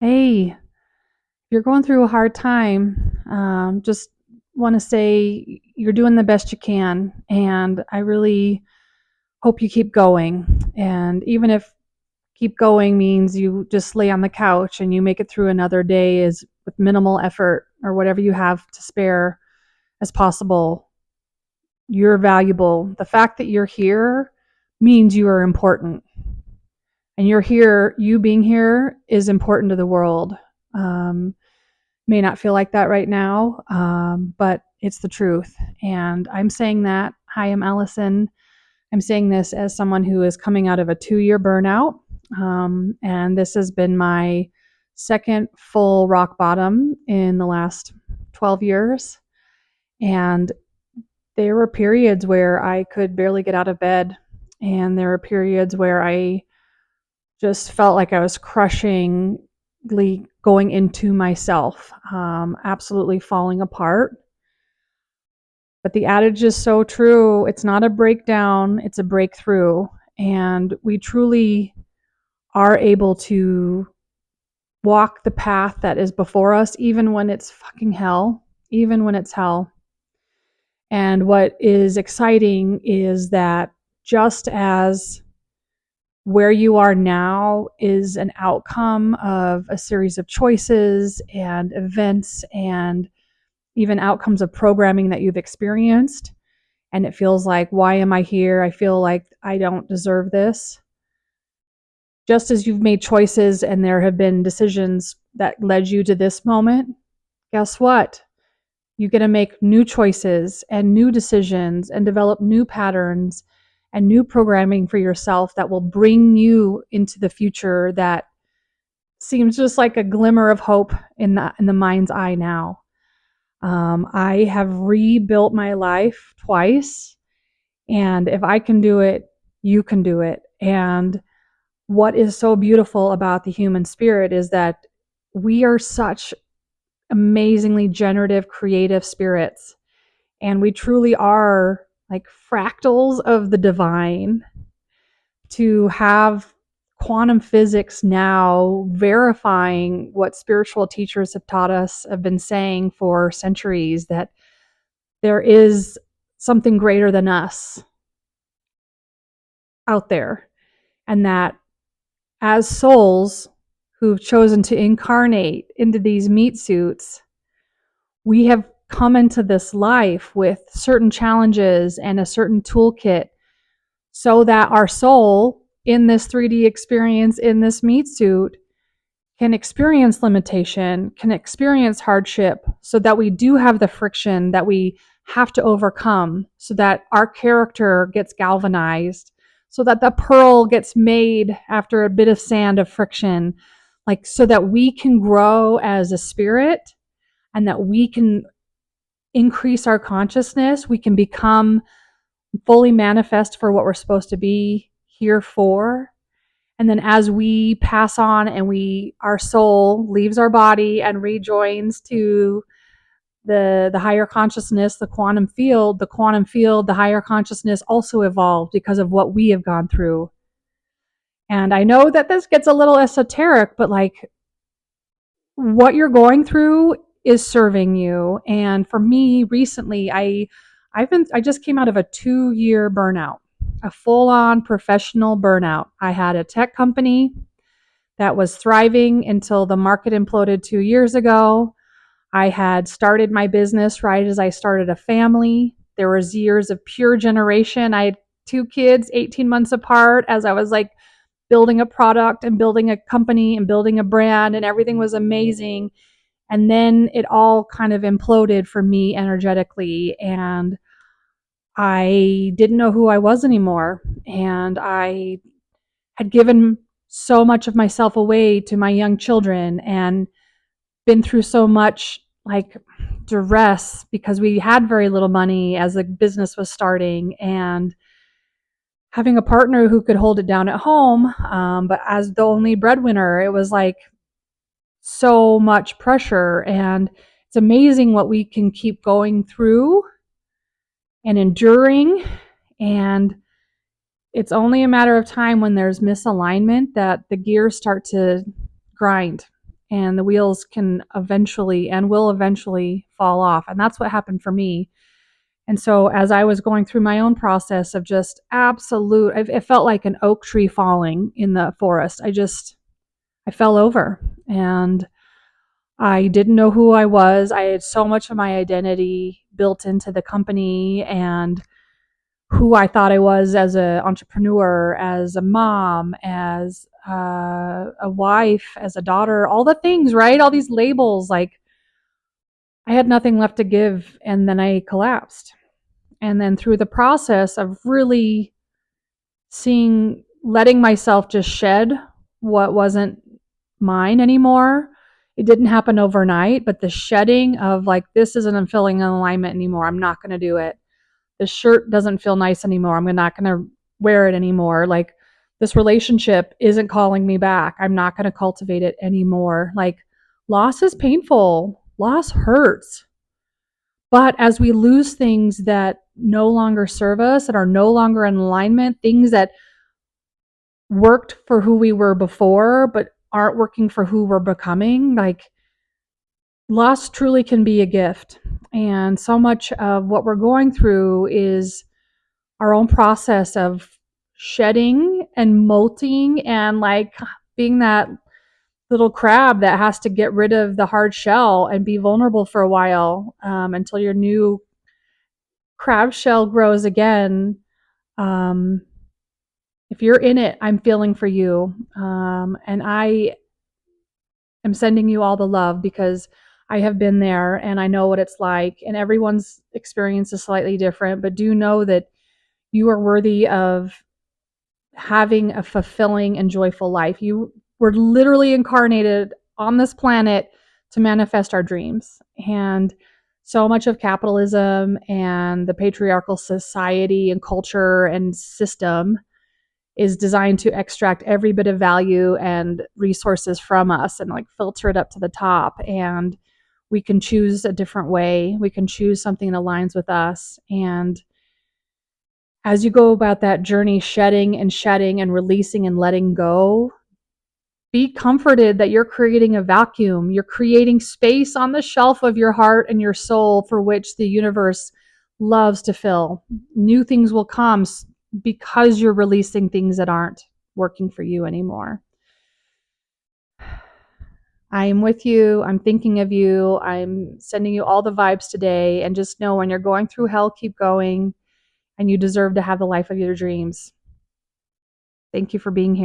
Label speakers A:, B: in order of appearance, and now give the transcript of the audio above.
A: Hey, if you're going through a hard time, just want to say you're doing the best you can. And I really hope you keep going. And even if keep going means you just lay on the couch and you make it through another day is with minimal effort or whatever you have to spare as possible, you're valuable. The fact that you're here means you are important. And you're here, you being here is important to the world. Um, may not feel like that right now, but it's the truth. And I'm saying that. Hi, I'm Allison. I'm saying this as someone who is coming out of a 2-year burnout. And this has been my second full rock bottom in the last 12 years. And there were periods where I could barely get out of bed. And there were periods where I just felt like I was crushingly going into myself, absolutely falling apart. But the adage is so true. It's not a breakdown, it's a breakthrough. And we truly are able to walk the path that is before us, even when it's fucking hell, even when it's hell. And what is exciting is that just as where you are now is an outcome of a series of choices and events and even outcomes of programming that you've experienced. And it feels like, why am I here? I feel like I don't deserve this. Just as you've made choices and there have been decisions that led you to this moment, guess what? You get to make new choices and new decisions and develop new patterns and new programming for yourself that will bring you into the future that seems just like a glimmer of hope in the mind's eye now. I have rebuilt my life twice, and if I can do it, you can do it. And what is so beautiful about the human spirit is that we are such amazingly generative, creative spirits. And we truly are like fractals of the divine. To have quantum physics now verifying what spiritual teachers have taught us, have been saying for centuries, that there is something greater than us out there. And that as souls who've chosen to incarnate into these meat suits, we have come into this life with certain challenges and a certain toolkit so that our soul in this 3D experience, in this meat suit, can experience limitation, can experience hardship, so that we do have the friction that we have to overcome, so that our character gets galvanized, so that the pearl gets made after a bit of sand of friction, like so that we can grow as a spirit and that we can increase our consciousness, we can become fully manifest for what we're supposed to be here for. And then as we pass on and our soul leaves our body and rejoins to the higher consciousness, the quantum field, the higher consciousness also evolved because of what we have gone through. And I know that this gets a little esoteric, but like what you're going through is serving you. And for me recently, I just came out of a 2-year burnout, a full-on professional burnout. I had a tech company that was thriving until the market imploded 2 years ago. I had started my business right as I started a family. There was years of pure generation. I had 2 kids 18 months apart as I was like building a product and building a company and building a brand, and everything was amazing. And then it all kind of imploded for me energetically, and I didn't know who I was anymore. And I had given so much of myself away to my young children and been through so much like duress because we had very little money as the business was starting, and having a partner who could hold it down at home, but as the only breadwinner, it was like so much pressure. And it's amazing what we can keep going through and enduring. And it's only a matter of time when there's misalignment that the gears start to grind. and the wheels can eventually and will eventually fall off. And that's what happened for me. And so as I was going through my own process of just absolute, it felt like an oak tree falling in the forest. I fell over and I didn't know who I was. I had so much of my identity built into the company and who I thought I was as an entrepreneur, as a mom, as a wife, as a daughter, all the things, right? All these labels. Like I had nothing left to give. And then I collapsed. And then through the process of really letting myself just shed what wasn't mine anymore. It didn't happen overnight, but the shedding of like, this isn't feeling in alignment anymore. I'm not going to do it. This shirt doesn't feel nice anymore. I'm not going to wear it anymore. Like, this relationship isn't calling me back. I'm not going to cultivate it anymore. Like, loss is painful. Loss hurts. But as we lose things that no longer serve us, that are no longer in alignment, things that worked for who we were before, but aren't working for who we're becoming, like, loss truly can be a gift. And so much of what we're going through is our own process of shedding and molting and like being that little crab that has to get rid of the hard shell and be vulnerable for a while until your new crab shell grows again. Um, if you're in it, I'm feeling for you. And I am sending you all the love because I have been there and I know what it's like. And everyone's experience is slightly different, but do know that you are worthy of having a fulfilling and joyful life. You were literally incarnated on this planet to manifest our dreams. And so much of capitalism and the patriarchal society and culture and system is designed to extract every bit of value and resources from us and like filter it up to the top. And we can choose a different way. We can choose something that aligns with us. And as you go about that journey, shedding and releasing and letting go, be comforted that you're creating a vacuum. You're creating space on the shelf of your heart and your soul for which the universe loves to fill. New things will come because you're releasing things that aren't working for you anymore. I am with you. I'm thinking of you. I'm sending you all the vibes today. And just know when you're going through hell, keep going. And you deserve to have the life of your dreams. Thank you for being here.